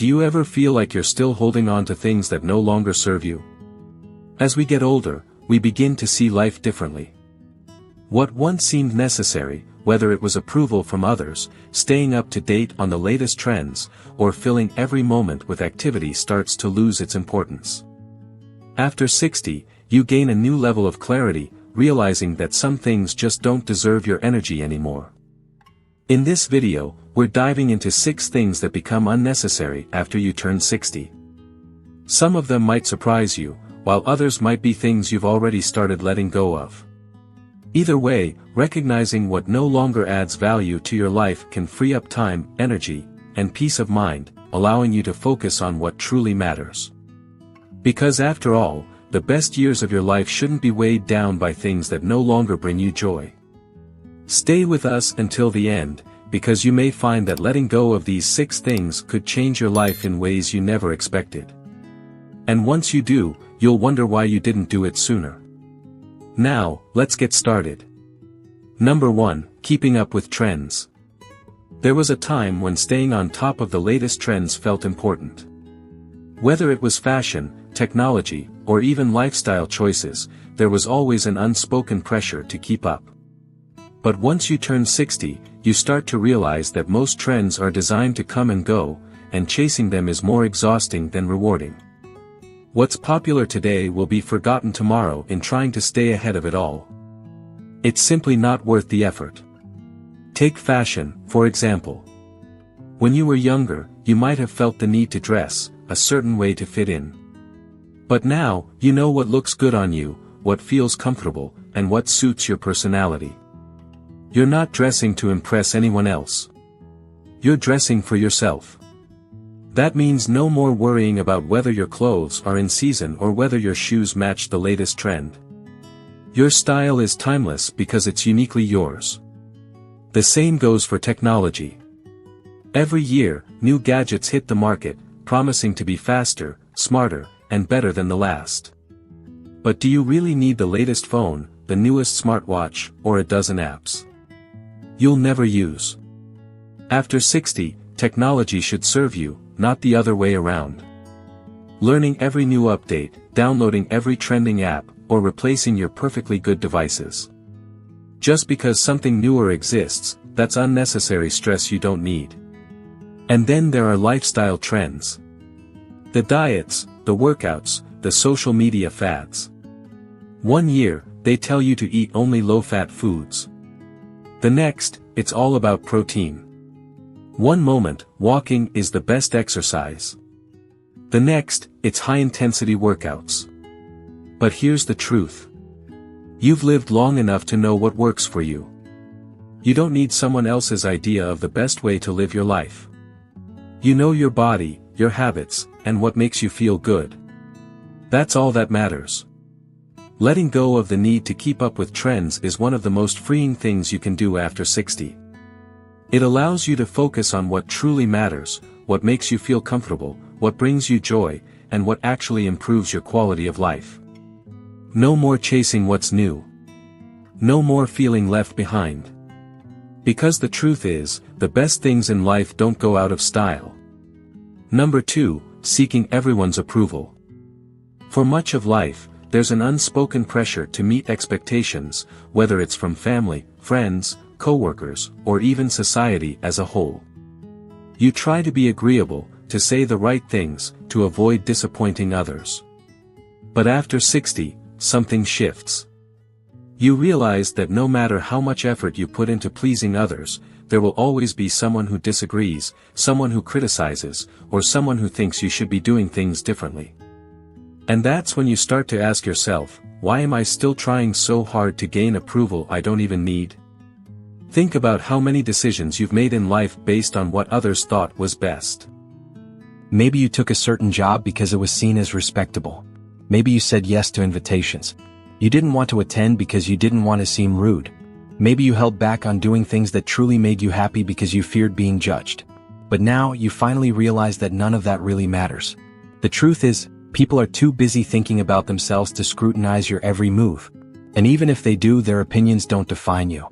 Do you ever feel like you're still holding on to things that no longer serve you? As we get older, we begin to see life differently. What once seemed necessary, whether it was approval from others, staying up to date on the latest trends, or filling every moment with activity, starts to lose its importance. After 60, you gain a new level of clarity, realizing that some things just don't deserve your energy anymore. In this video, we're diving into 6 things that become unnecessary after you turn 60. Some of them might surprise you, while others might be things you've already started letting go of. Either way, recognizing what no longer adds value to your life can free up time, energy, and peace of mind, allowing you to focus on what truly matters. Because after all, the best years of your life shouldn't be weighed down by things that no longer bring you joy. Stay with us until the end, because you may find that letting go of these 6 things could change your life in ways you never expected. And once you do, you'll wonder why you didn't do it sooner. Now, let's get started. Number 1, keeping up with trends. There was a time when staying on top of the latest trends felt important. Whether it was fashion, technology, or even lifestyle choices, there was always an unspoken pressure to keep up. But once you turn 60, you start to realize that most trends are designed to come and go, and chasing them is more exhausting than rewarding. What's popular today will be forgotten tomorrow in trying to stay ahead of it all. It's simply not worth the effort. Take fashion, for example. When you were younger, you might have felt the need to dress a certain way to fit in. But now, you know what looks good on you, what feels comfortable, and what suits your personality. You're not dressing to impress anyone else. You're dressing for yourself. That means no more worrying about whether your clothes are in season or whether your shoes match the latest trend. Your style is timeless because it's uniquely yours. The same goes for technology. Every year, new gadgets hit the market, promising to be faster, smarter, and better than the last. But do you really need the latest phone, the newest smartwatch, or a dozen apps you'll never use? After 60, technology should serve you, not the other way around. Learning every new update, downloading every trending app, or replacing your perfectly good devices. Just because something newer exists, that's unnecessary stress you don't need. And then there are lifestyle trends. The diets, the workouts, the social media fads. One year, they tell you to eat only low-fat foods. The next, it's all about protein. One moment, walking is the best exercise. The next, it's high-intensity workouts. But here's the truth. You've lived long enough to know what works for you. You don't need someone else's idea of the best way to live your life. You know your body, your habits, and what makes you feel good. That's all that matters. Letting go of the need to keep up with trends is one of the most freeing things you can do after 60. It allows you to focus on what truly matters, what makes you feel comfortable, what brings you joy, and what actually improves your quality of life. No more chasing what's new. No more feeling left behind. Because the truth is, the best things in life don't go out of style. Number 2, seeking everyone's approval. For much of life, there's an unspoken pressure to meet expectations, whether it's from family, friends, coworkers, or even society as a whole. You try to be agreeable, to say the right things, to avoid disappointing others. But after 60, something shifts. You realize that no matter how much effort you put into pleasing others, there will always be someone who disagrees, someone who criticizes, or someone who thinks you should be doing things differently. And that's when you start to ask yourself, why am I still trying so hard to gain approval I don't even need? Think about how many decisions you've made in life based on what others thought was best. Maybe you took a certain job because it was seen as respectable. Maybe you said yes to invitations. You didn't want to attend because you didn't want to seem rude. Maybe you held back on doing things that truly made you happy because you feared being judged. But now you finally realize that none of that really matters. The truth is, people are too busy thinking about themselves to scrutinize your every move. And even if they do, their opinions don't define you.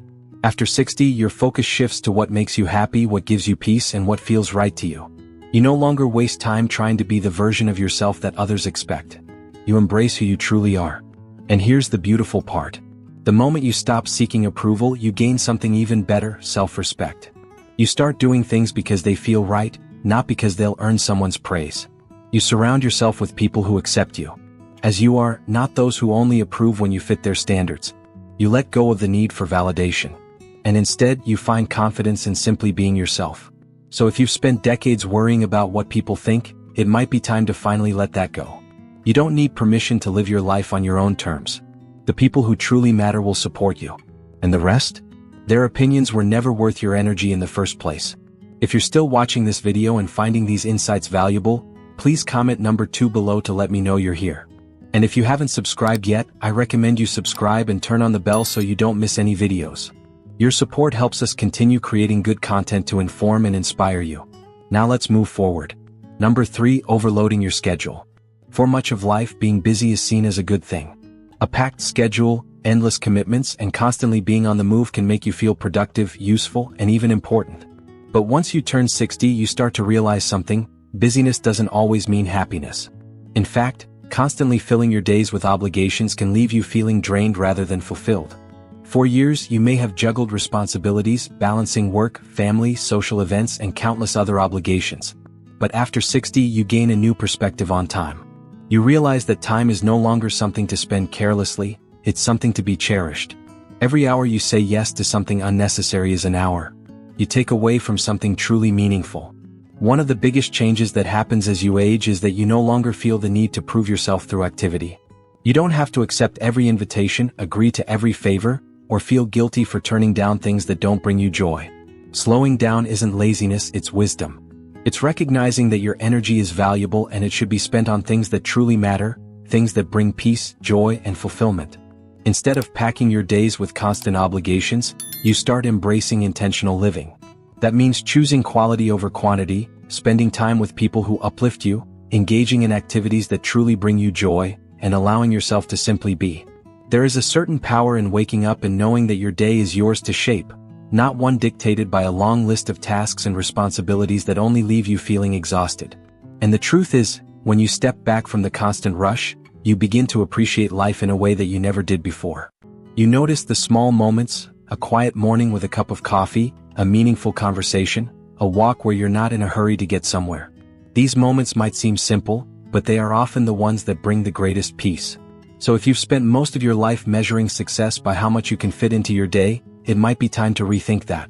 After 60, your focus shifts to what makes you happy, what gives you peace, and what feels right to you. You no longer waste time trying to be the version of yourself that others expect. You embrace who you truly are. And here's the beautiful part. The moment you stop seeking approval, you gain something even better: self-respect. You start doing things because they feel right, not because they'll earn someone's praise. You surround yourself with people who accept you as you are, not those who only approve when you fit their standards. You let go of the need for validation. And instead, you find confidence in simply being yourself. So if you've spent decades worrying about what people think, it might be time to finally let that go. You don't need permission to live your life on your own terms. The people who truly matter will support you. And the rest? Their opinions were never worth your energy in the first place. If you're still watching this video and finding these insights valuable, please comment number 2 below to let me know you're here. And if you haven't subscribed yet, I recommend you subscribe and turn on the bell so you don't miss any videos. Your support helps us continue creating good content to inform and inspire you. Now let's move forward. Number 3, overloading your schedule. For much of life, being busy is seen as a good thing. A packed schedule, endless commitments, and constantly being on the move can make you feel productive, useful, and even important. But once you turn 60, you start to realize something: busyness doesn't always mean happiness. In fact, constantly filling your days with obligations can leave you feeling drained rather than fulfilled. For years, you may have juggled responsibilities, balancing work, family, social events, and countless other obligations. But after 60, you gain a new perspective on time. You realize that time is no longer something to spend carelessly, it's something to be cherished. Every hour you say yes to something unnecessary is an hour you take away from something truly meaningful. One of the biggest changes that happens as you age is that you no longer feel the need to prove yourself through activity. You don't have to accept every invitation, agree to every favor, or feel guilty for turning down things that don't bring you joy. Slowing down isn't laziness, it's wisdom. It's recognizing that your energy is valuable and it should be spent on things that truly matter, things that bring peace, joy, and fulfillment. Instead of packing your days with constant obligations, you start embracing intentional living. That means choosing quality over quantity, spending time with people who uplift you, engaging in activities that truly bring you joy, and allowing yourself to simply be. There is a certain power in waking up and knowing that your day is yours to shape, not one dictated by a long list of tasks and responsibilities that only leave you feeling exhausted. And the truth is, when you step back from the constant rush, you begin to appreciate life in a way that you never did before. You notice the small moments: a quiet morning with a cup of coffee, a meaningful conversation, a walk where you're not in a hurry to get somewhere. These moments might seem simple, but they are often the ones that bring the greatest peace. So if you've spent most of your life measuring success by how much you can fit into your day, it might be time to rethink that.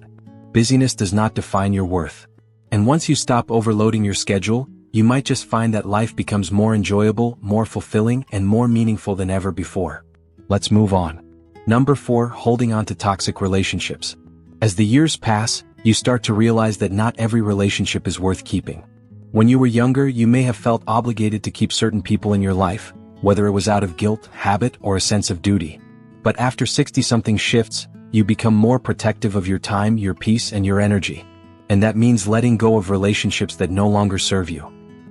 Busyness does not define your worth. And once you stop overloading your schedule, you might just find that life becomes more enjoyable, more fulfilling, and more meaningful than ever before. Let's move on. Number 4, holding on to toxic relationships. As the years pass, you start to realize that not every relationship is worth keeping. When you were younger, you may have felt obligated to keep certain people in your life, whether it was out of guilt, habit, or a sense of duty. But after 60 something shifts, you become more protective of your time, your peace, and your energy. And that means letting go of relationships that no longer serve you.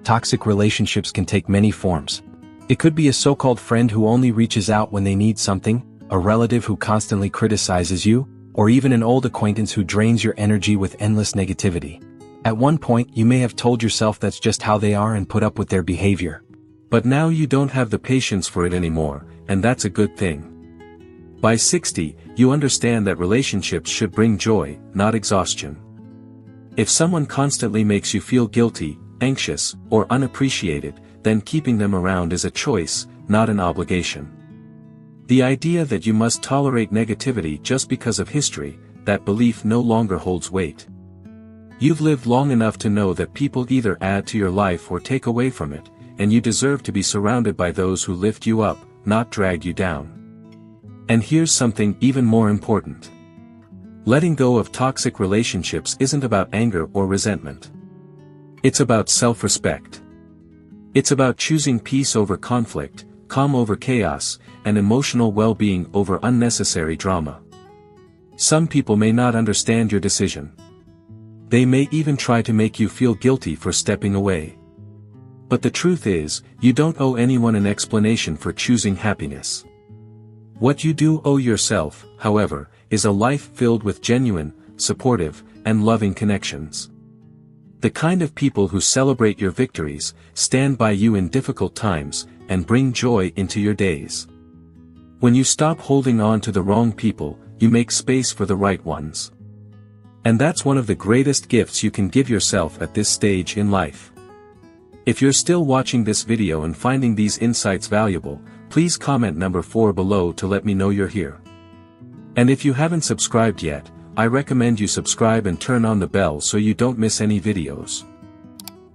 Toxic relationships can take many forms. It could be a so-called friend who only reaches out when they need something, a relative who constantly criticizes you, or even an old acquaintance who drains your energy with endless negativity. At one point, you may have told yourself that's just how they are and put up with their behavior. But now you don't have the patience for it anymore, and that's a good thing. By 60, you understand that relationships should bring joy, not exhaustion. If someone constantly makes you feel guilty, anxious, or unappreciated, then keeping them around is a choice, not an obligation. The idea that you must tolerate negativity just because of history, that belief no longer holds weight. You've lived long enough to know that people either add to your life or take away from it, and you deserve to be surrounded by those who lift you up, not drag you down. And here's something even more important. Letting go of toxic relationships isn't about anger or resentment. It's about self-respect. It's about choosing peace over conflict, calm over chaos, and emotional well-being over unnecessary drama. Some people may not understand your decision. They may even try to make you feel guilty for stepping away. But the truth is, you don't owe anyone an explanation for choosing happiness. What you do owe yourself, however, is a life filled with genuine, supportive, and loving connections. The kind of people who celebrate your victories, stand by you in difficult times, and bring joy into your days. When you stop holding on to the wrong people, you make space for the right ones. And that's one of the greatest gifts you can give yourself at this stage in life. If you're still watching this video and finding these insights valuable, please comment number 4 below to let me know you're here. And if you haven't subscribed yet, I recommend you subscribe and turn on the bell so you don't miss any videos.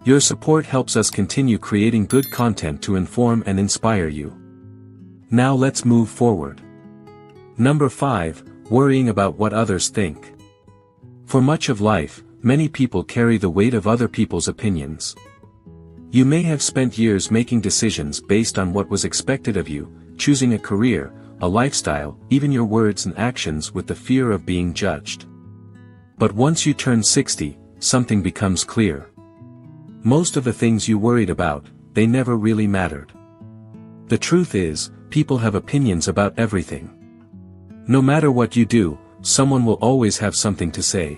Your support helps us continue creating good content to inform and inspire you. Now let's move forward. Number 5, worrying about what others think. For much of life, many people carry the weight of other people's opinions. You may have spent years making decisions based on what was expected of you, choosing a career, a lifestyle, even your words and actions with the fear of being judged. But once you turn 60, something becomes clear. Most of the things you worried about, they never really mattered. The truth is, people have opinions about everything. No matter what you do, someone will always have something to say.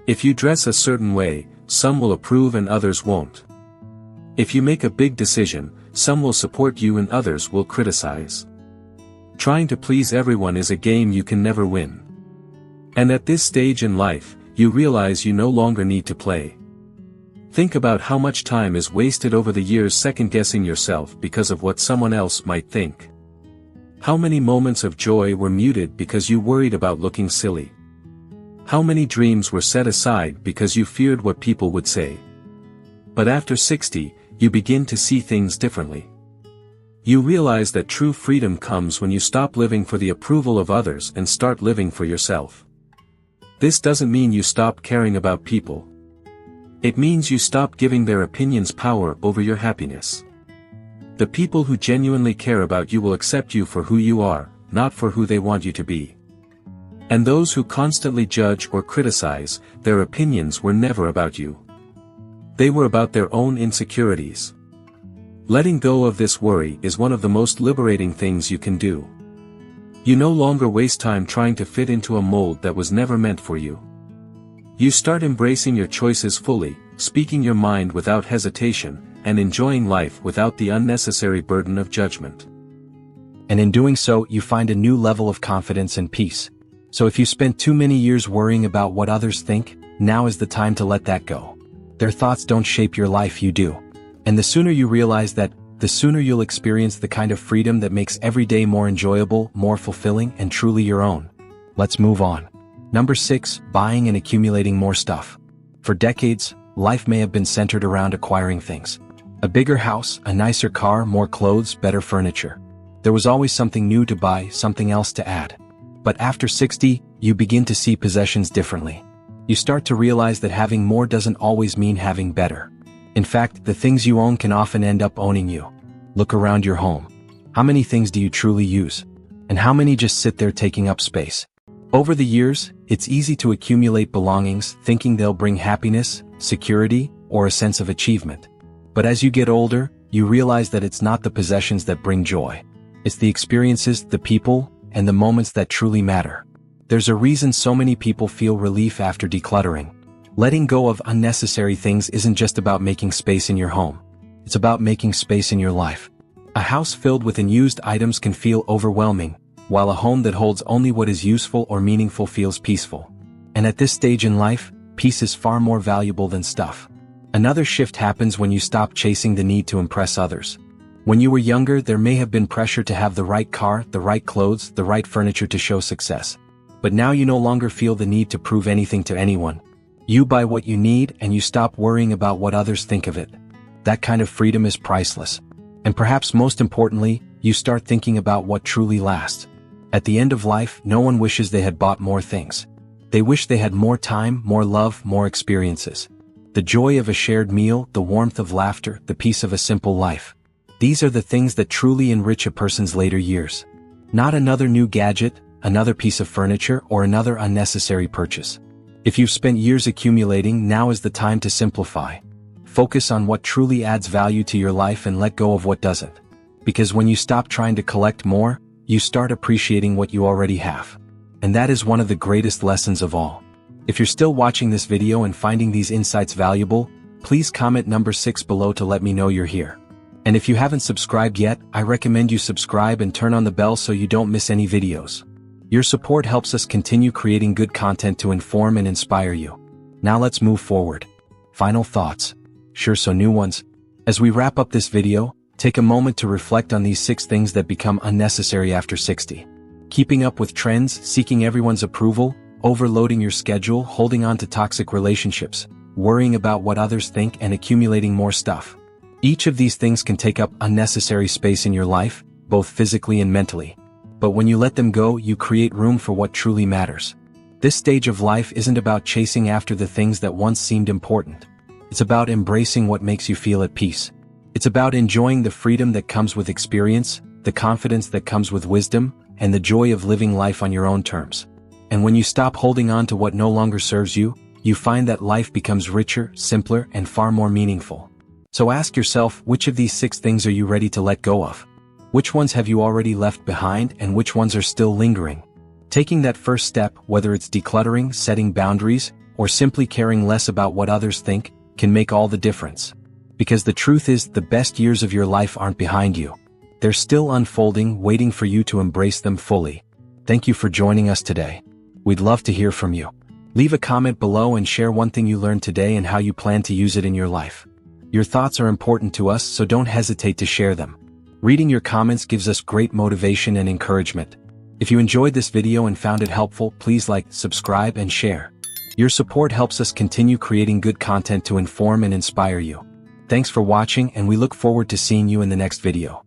If you dress a certain way, some will approve and others won't. If you make a big decision, some will support you and others will criticize. Trying to please everyone is a game you can never win. And at this stage in life, you realize you no longer need to play. Think about how much time is wasted over the years second-guessing yourself because of what someone else might think. How many moments of joy were muted because you worried about looking silly? How many dreams were set aside because you feared what people would say? But after 60, you begin to see things differently. You realize that true freedom comes when you stop living for the approval of others and start living for yourself. This doesn't mean you stop caring about people. It means you stop giving their opinions power over your happiness. The people who genuinely care about you will accept you for who you are, not for who they want you to be. And those who constantly judge or criticize, their opinions were never about you. They were about their own insecurities. Letting go of this worry is one of the most liberating things you can do. You no longer waste time trying to fit into a mold that was never meant for you. You start embracing your choices fully, speaking your mind without hesitation, and enjoying life without the unnecessary burden of judgment. And in doing so, you find a new level of confidence and peace. So if you spent too many years worrying about what others think, now is the time to let that go. Their thoughts don't shape your life, you do. And the sooner you realize that, the sooner you'll experience the kind of freedom that makes every day more enjoyable, more fulfilling, and truly your own. Let's move on. Number 6, buying and accumulating more stuff. For decades, life may have been centered around acquiring things. A bigger house, a nicer car, more clothes, better furniture. There was always something new to buy, something else to add. But after 60, you begin to see possessions differently. You start to realize that having more doesn't always mean having better. In fact, the things you own can often end up owning you. Look around your home. How many things do you truly use? And how many just sit there taking up space? Over the years, it's easy to accumulate belongings, thinking they'll bring happiness, security, or a sense of achievement. But as you get older, you realize that it's not the possessions that bring joy. It's the experiences, the people, and the moments that truly matter. There's a reason so many people feel relief after decluttering. Letting go of unnecessary things isn't just about making space in your home. It's about making space in your life. A house filled with unused items can feel overwhelming, while a home that holds only what is useful or meaningful feels peaceful. And at this stage in life, peace is far more valuable than stuff. Another shift happens when you stop chasing the need to impress others. When you were younger, there may have been pressure to have the right car, the right clothes, the right furniture to show success. But now you no longer feel the need to prove anything to anyone. You buy what you need and you stop worrying about what others think of it. That kind of freedom is priceless. And perhaps most importantly, you start thinking about what truly lasts. At the end of life, no one wishes they had bought more things. They wish they had more time, more love, more experiences. The joy of a shared meal, the warmth of laughter, the peace of a simple life. These are the things that truly enrich a person's later years. Not another new gadget, another piece of furniture, or another unnecessary purchase. If you've spent years accumulating, now is the time to simplify. Focus on what truly adds value to your life and let go of what doesn't. Because when you stop trying to collect more, you start appreciating what you already have. And that is one of the greatest lessons of all. If you're still watching this video and finding these insights valuable, please comment number 6 below to let me know you're here. And if you haven't subscribed yet, I recommend you subscribe and turn on the bell so you don't miss any videos. Your support helps us continue creating good content to inform and inspire you. Now let's move forward. Final thoughts. Sure, so new ones. As we wrap up this video, take a moment to reflect on these 6 things that become unnecessary after 60. Keeping up with trends, seeking everyone's approval, overloading your schedule, holding on to toxic relationships, worrying about what others think, and accumulating more stuff. Each of these things can take up unnecessary space in your life, both physically and mentally. But when you let them go, you create room for what truly matters. This stage of life isn't about chasing after the things that once seemed important. It's about embracing what makes you feel at peace. It's about enjoying the freedom that comes with experience, the confidence that comes with wisdom, and the joy of living life on your own terms. And when you stop holding on to what no longer serves you, you find that life becomes richer, simpler, and far more meaningful. So ask yourself, which of these 6 things are you ready to let go of? Which ones have you already left behind, and which ones are still lingering? Taking that first step, whether it's decluttering, setting boundaries, or simply caring less about what others think, can make all the difference. Because the truth is, the best years of your life aren't behind you. They're still unfolding, waiting for you to embrace them fully. Thank you for joining us today. We'd love to hear from you. Leave a comment below and share one thing you learned today and how you plan to use it in your life. Your thoughts are important to us, so don't hesitate to share them. Reading your comments gives us great motivation and encouragement. If you enjoyed this video and found it helpful, please like, subscribe, and share. Your support helps us continue creating good content to inform and inspire you. Thanks for watching, and we look forward to seeing you in the next video.